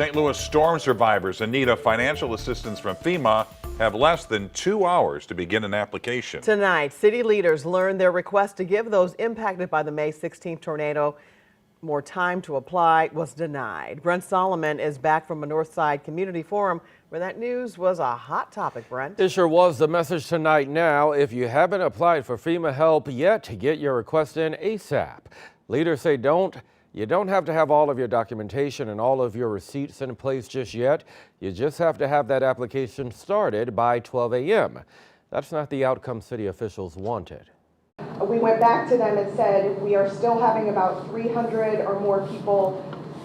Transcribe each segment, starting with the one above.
St. Louis storm survivors in need of financial assistance from FEMA have less than 2 hours to begin an application. Tonight, city leaders learned their request to give those impacted by the May 16th tornado more time to apply was denied. Brent Solomon is back from a Northside Community Forum where that news was a hot topic, Brent. It sure was. The message tonight now, if you haven't applied for FEMA help yet, get your request in ASAP. Leaders say you don't have to have all of your documentation and all of your receipts in place just yet. You just have to have that application started by 12 a.m. That's not the outcome city officials wanted. We went back to them and said we are still having about 300 or more people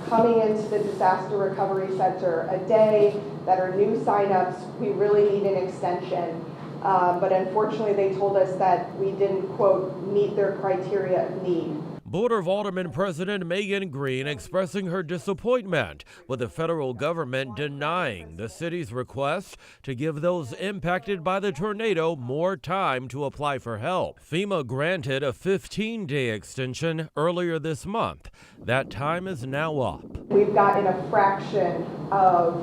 coming into the disaster recovery center a day that are new signups. We really need an extension. But unfortunately, they told us that we didn't, quote, meet their criteria of need. Board of Aldermen President Megan Green expressing her disappointment with the federal government denying the city's request to give those impacted by the tornado more time to apply for help. FEMA granted a 15-day extension earlier this month. That time is now up. We've gotten a fraction of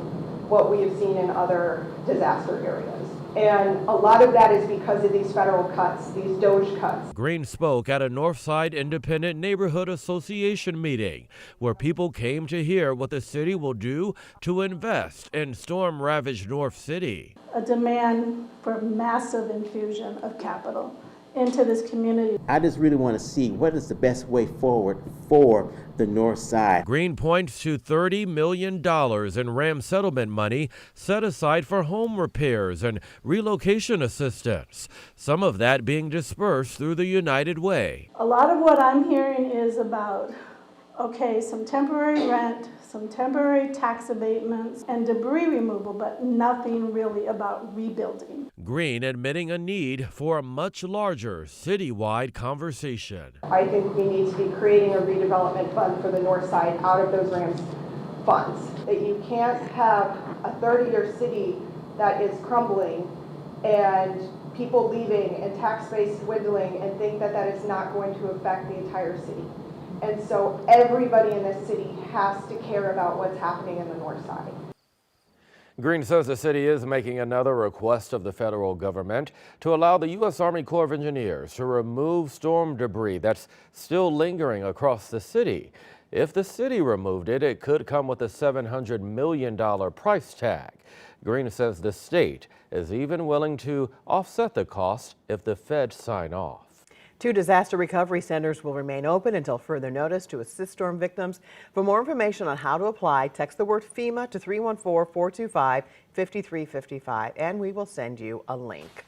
what we have seen in other disaster areas. And a lot of that is because of these federal cuts, these DOGE cuts. Green spoke at a Northside Independent Neighborhood Association meeting where people came to hear what the city will do to invest in storm-ravaged North City. A demand for massive infusion of capital into this community. I just really want to see what is the best way forward for the North Side. Green points to $30 million in RAM settlement money set aside for home repairs and relocation assistance, some of that being dispersed through the United Way. A lot of what I'm hearing is about, okay, some temporary rent, some temporary tax abatements, and debris removal, but nothing really about rebuilding. Green admitting a need for a much larger citywide conversation. I think we need to be creating a redevelopment fund for the North Side out of those RAMS funds. That you can't have a 30-year city that is crumbling and people leaving and tax base dwindling and think that that is not going to affect the entire city. And so everybody in this city has to care about what's happening in the North Side. Green says the city is making another request of the federal government to allow the U.S. Army Corps of Engineers to remove storm debris that's still lingering across the city. If the city removed it, it could come with a $700 million price tag. Green says the state is even willing to offset the cost if the feds sign off. 2 disaster recovery centers will remain open until further notice to assist storm victims. For more information on how to apply, text the word FEMA to 314-425-5355 and we will send you a link.